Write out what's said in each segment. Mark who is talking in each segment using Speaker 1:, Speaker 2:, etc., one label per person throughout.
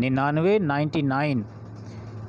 Speaker 1: 99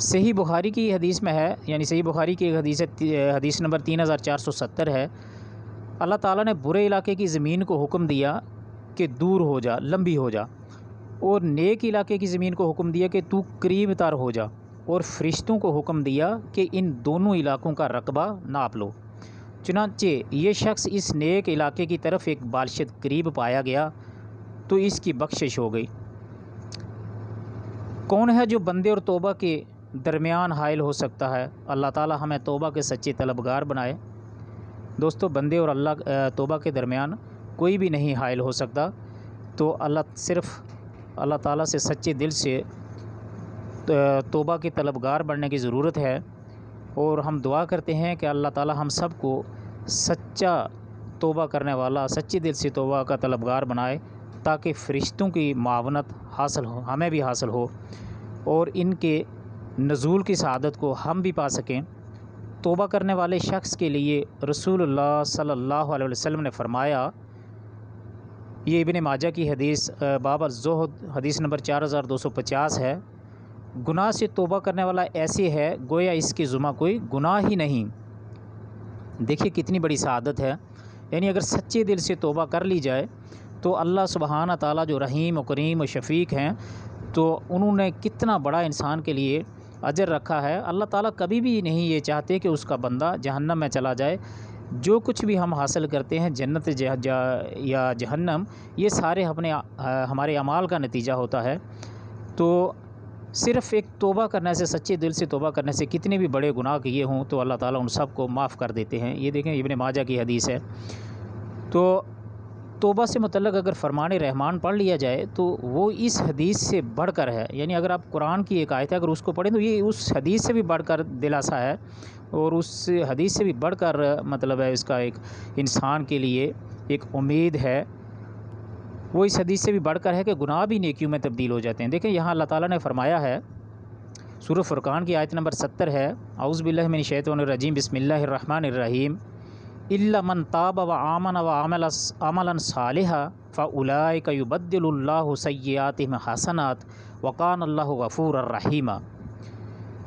Speaker 1: صحیح بخاری کی حدیث میں ہے، یعنی صحیح بخاری کی ایک حدیث ہے، حدیث نمبر 3470 ہے، اللہ تعالیٰ نے برے علاقے کی زمین کو حکم دیا کہ دور ہو جا، لمبی ہو جا، اور نیک علاقے کی زمین کو حکم دیا کہ تو قریب تر ہو جا، اور فرشتوں کو حکم دیا کہ ان دونوں علاقوں کا رقبہ ناپ لو۔ چنانچہ یہ شخص اس نیک علاقے کی طرف ایک بالشت قریب پایا گیا تو اس کی بخشش ہو گئی۔ کون ہے جو بندے اور توبہ کے درمیان حائل ہو سکتا ہے؟ اللہ تعالیٰ ہمیں توبہ کے سچے طلبگار بنائے۔ دوستو، بندے اور اللہ توبہ کے درمیان کوئی بھی نہیں حائل ہو سکتا، تو صرف اللہ تعالیٰ سے سچے دل سے توبہ کے طلبگار بننے کی ضرورت ہے، اور ہم دعا کرتے ہیں کہ اللہ تعالیٰ ہم سب کو سچا توبہ کرنے والا، سچے دل سے توبہ کا طلبگار بنائے، تاکہ فرشتوں کی معاونت حاصل ہو، ہمیں بھی حاصل ہو، اور ان کے نزول کی سعادت کو ہم بھی پا سکیں۔ توبہ کرنے والے شخص کے لیے رسول اللہ صلی اللہ علیہ وسلم نے فرمایا، یہ ابن ماجہ کی حدیث باب الزہد حدیث نمبر 4250 ہے، گناہ سے توبہ کرنے والا ایسے ہے گویا اس کے ذمہ کوئی گناہ ہی نہیں۔ دیکھیے کتنی بڑی سعادت ہے، یعنی اگر سچے دل سے توبہ کر لی جائے تو اللہ سبحانہ تعالیٰ جو رحیم و کریم و شفیق ہیں، تو انہوں نے کتنا بڑا انسان کے لیے اجر رکھا ہے۔ اللہ تعالیٰ کبھی بھی نہیں یہ چاہتے کہ اس کا بندہ جہنم میں چلا جائے۔ جو کچھ بھی ہم حاصل کرتے ہیں، جنت یا جہنم، یہ سارے ہمارے اعمال کا نتیجہ ہوتا ہے۔ تو صرف ایک توبہ کرنے سے، سچے دل سے توبہ کرنے سے، کتنے بھی بڑے گناہ کیے ہوں تو اللہ تعالیٰ ان سب کو معاف کر دیتے ہیں۔ یہ دیکھیں ابن ماجہ کی حدیث ہے۔ تو توبہ سے متعلق اگر فرمان رحمان پڑھ لیا جائے تو وہ اس حدیث سے بڑھ کر ہے، یعنی اگر آپ قرآن کی ایک آیت ہے اگر اس کو پڑھیں تو یہ اس حدیث سے بھی بڑھ کر دلاسا ہے، اور اس حدیث سے بھی بڑھ کر مطلب ہے اس کا ایک انسان کے لیے ایک امید ہے۔ وہ اس حدیث سے بھی بڑھ کر ہے کہ گناہ بھی نیکیوں میں تبدیل ہو جاتے ہیں۔ دیکھیں یہاں اللہ تعالیٰ نے فرمایا ہے، سورہ فرقان کی آیت نمبر 70 ہے، اعوذ باللہ من الشیطان الرجیم، بسم اللہ الرحمن الرحیم، الا من تاب وآمن وعمل عملا صالحا فاولئک یبدل اللہ سیئاتہم حسنات وکان اللہ غفورا رحیما۔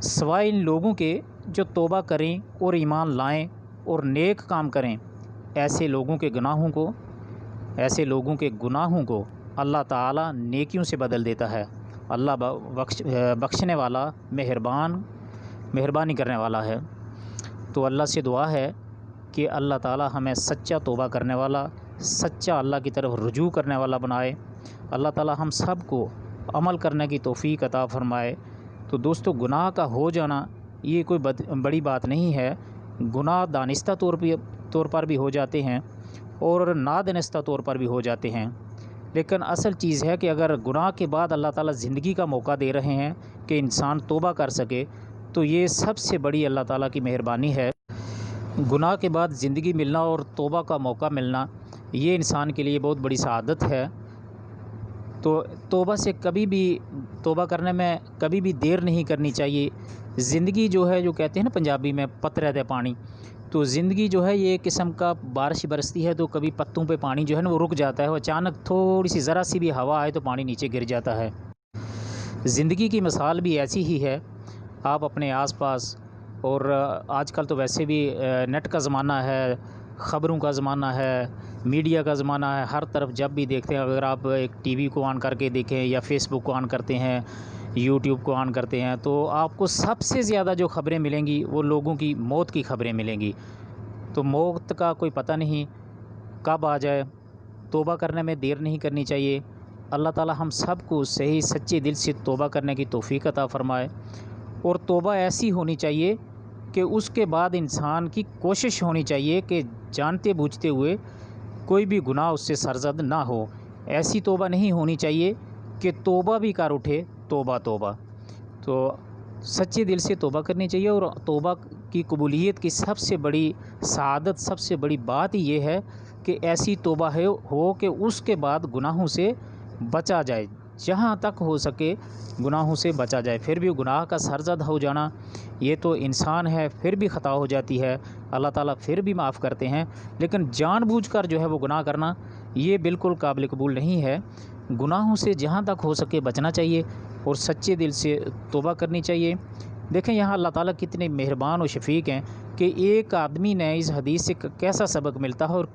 Speaker 1: سوائے ان لوگوں کے جو توبہ کریں اور ایمان لائیں اور نیک کام کریں، ایسے لوگوں کے گناہوں کو اللہ تعالیٰ نیکیوں سے بدل دیتا ہے۔ اللہ بخشنے والا، مہربانی کرنے والا ہے۔ تو اللہ سے دعا ہے کہ اللہ تعالیٰ ہمیں سچا توبہ کرنے والا، سچا اللہ کی طرف رجوع کرنے والا بنائے۔ اللہ تعالیٰ ہم سب کو عمل کرنے کی توفیق عطا فرمائے۔ تو دوستو، گناہ کا ہو جانا یہ کوئی بڑی بات نہیں ہے۔ گناہ دانستہ طور پر بھی ہو جاتے ہیں اور نادانستہ طور پر بھی ہو جاتے ہیں، لیکن اصل چیز ہے کہ اگر گناہ کے بعد اللہ تعالیٰ زندگی کا موقع دے رہے ہیں کہ انسان توبہ کر سکے، تو یہ سب سے بڑی اللہ تعالیٰ کی مہربانی ہے۔ گناہ کے بعد زندگی ملنا اور توبہ کا موقع ملنا، یہ انسان کے لیے بہت بڑی سعادت ہے۔ تو توبہ کرنے میں کبھی بھی دیر نہیں کرنی چاہیے۔ زندگی جو ہے، جو کہتے ہیں نا پنجابی میں، پت رہتا پانی، تو زندگی جو ہے یہ ایک قسم کا، بارش برستی ہے تو کبھی پتوں پہ پانی جو ہے نا وہ رک جاتا ہے، وہ اچانک تھوڑی سی ذرا سی بھی ہوا آئے تو پانی نیچے گر جاتا ہے۔ زندگی کی مثال بھی ایسی ہی ہے۔ آپ اپنے آس پاس، اور آج کل تو ویسے بھی نیٹ کا زمانہ ہے، خبروں کا زمانہ ہے، میڈیا کا زمانہ ہے، ہر طرف جب بھی دیکھتے ہیں، اگر آپ ایک ٹی وی کو آن کر کے دیکھیں یا فیس بک کو آن کرتے ہیں، یوٹیوب کو آن کرتے ہیں، تو آپ کو سب سے زیادہ جو خبریں ملیں گی وہ لوگوں کی موت کی خبریں ملیں گی۔ تو موت کا کوئی پتہ نہیں کب آ جائے، توبہ کرنے میں دیر نہیں کرنی چاہیے۔ اللہ تعالیٰ ہم سب کو صحیح سچے دل سے توبہ کرنے کی توفیق عطا فرمائے، اور توبہ ایسی ہونی چاہیے کہ اس کے بعد انسان کی کوشش ہونی چاہیے کہ جانتے بوجھتے ہوئے کوئی بھی گناہ اس سے سرزد نہ ہو۔ ایسی توبہ نہیں ہونی چاہیے کہ توبہ بھی کر اٹھے توبہ۔ تو سچے دل سے توبہ کرنی چاہیے، اور توبہ کی قبولیت کی سب سے بڑی سعادت، سب سے بڑی بات یہ ہے کہ ایسی توبہ ہو کہ اس کے بعد گناہوں سے بچا جائے، جہاں تک ہو سکے گناہوں سے بچا جائے۔ پھر بھی گناہ کا سرزد ہو جانا، یہ تو انسان ہے، پھر بھی خطا ہو جاتی ہے، اللہ تعالیٰ پھر بھی معاف کرتے ہیں، لیکن جان بوجھ کر جو ہے وہ گناہ کرنا، یہ بالکل قابل قبول نہیں ہے۔ گناہوں سے جہاں تک ہو سکے بچنا چاہیے اور سچے دل سے توبہ کرنی چاہیے۔ دیکھیں یہاں اللہ تعالیٰ کتنے مہربان و شفیق ہیں کہ ایک آدمی نے اس حدیث سے کیسا سبق ملتا ہے اور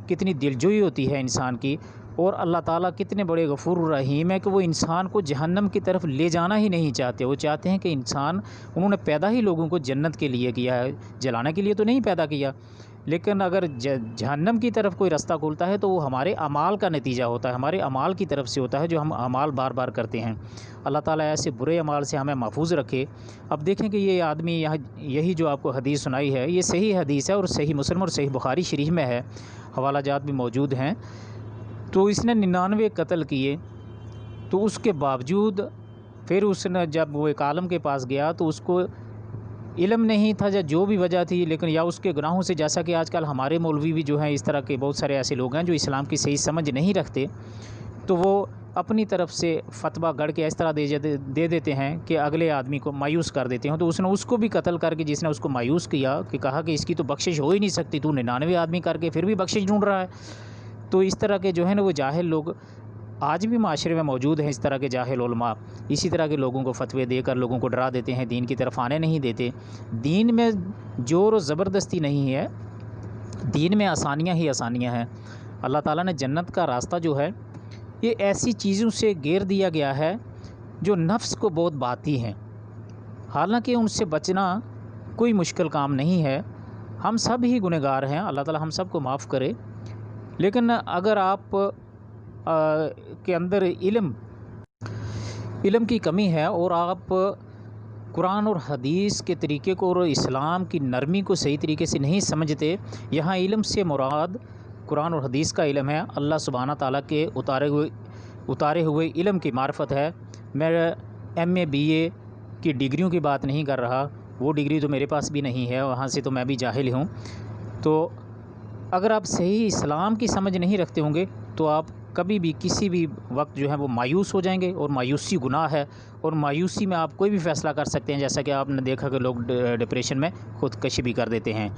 Speaker 1: کتنی دلجوئی ہوتی ہے انسان کی، اور اللہ تعالیٰ کتنے بڑے غفور الرحیم ہے کہ وہ انسان کو جہنم کی طرف لے جانا ہی نہیں چاہتے۔ وہ چاہتے ہیں کہ انہوں نے پیدا ہی لوگوں کو جنت کے لیے کیا ہے، جلانے کے لیے تو نہیں پیدا کیا۔ لیکن اگر جہنم کی طرف کوئی رستہ کھولتا ہے تو وہ ہمارے اعمال کا نتیجہ ہوتا ہے، ہمارے اعمال کی طرف سے ہوتا ہے جو ہم اعمال بار بار کرتے ہیں۔ اللہ تعالیٰ ایسے برے اعمال سے ہمیں محفوظ رکھے۔ اب دیکھیں کہ یہ آدمی یہی جو آپ کو حدیث سنائی ہے یہ صحیح حدیث ہے، اور صحیح مسلم اور صحیح بخاری شریف میں ہے، حوالہ جات بھی موجود ہیں۔ تو اس نے 99 قتل کیے، تو اس کے باوجود پھر اس نے جب وہ ایک عالم کے پاس گیا تو اس کو علم نہیں تھا یا جو بھی وجہ تھی، لیکن یا اس کے گناہوں سے، جیسا کہ آج کل ہمارے مولوی بھی جو ہیں اس طرح کے بہت سارے ایسے لوگ ہیں جو اسلام کی صحیح سمجھ نہیں رکھتے، تو وہ اپنی طرف سے فتویٰ گڑھ کے اس طرح دے دیتے ہیں کہ اگلے آدمی کو مایوس کر دیتے ہیں۔ تو اس نے اس کو بھی قتل کر کے، جس نے اس کو مایوس کیا، کہ کہا کہ اس کی تو بخشش ہو ہی نہیں سکتی، تو 99 آدمی کر کے پھر بھی بخشش ڈھونڈ رہا ہے۔ تو اس طرح کے جو ہے نا وہ جاہل لوگ آج بھی معاشرے میں موجود ہیں، اس طرح کے جاہل علماء اسی طرح کے لوگوں کو فتوے دے کر لوگوں کو ڈرا دیتے ہیں، دین کی طرف آنے نہیں دیتے۔ دین میں زور و زبردستی نہیں ہے، دین میں آسانیاں ہی آسانیاں ہیں۔ اللہ تعالیٰ نے جنت کا راستہ جو ہے یہ ایسی چیزوں سے گھیر دیا گیا ہے جو نفس کو بہت بھاتی ہیں، حالانکہ ان سے بچنا کوئی مشکل کام نہیں ہے۔ ہم سب ہی گنہگار ہیں، اللہ تعالیٰ ہم سب کو معاف کرے۔ لیکن اگر آپ کے اندر علم کی کمی ہے اور آپ قرآن اور حدیث کے طریقے کو اور اسلام کی نرمی کو صحیح طریقے سے نہیں سمجھتے، یہاں علم سے مراد قرآن اور حدیث کا علم ہے، اللہ سبحانہ تعالیٰ کے اتارے ہوئے علم کی معرفت ہے۔ میں MA BA کی ڈگریوں کی بات نہیں کر رہا، وہ ڈگری تو میرے پاس بھی نہیں ہے، وہاں سے تو میں بھی جاہل ہوں۔ تو اگر آپ صحیح اسلام کی سمجھ نہیں رکھتے ہوں گے تو آپ کبھی بھی کسی بھی وقت جو ہے وہ مایوس ہو جائیں گے، اور مایوسی گناہ ہے، اور مایوسی میں آپ کوئی بھی فیصلہ کر سکتے ہیں، جیسا کہ آپ نے دیکھا کہ لوگ ڈپریشن میں خودکشی بھی کر دیتے ہیں۔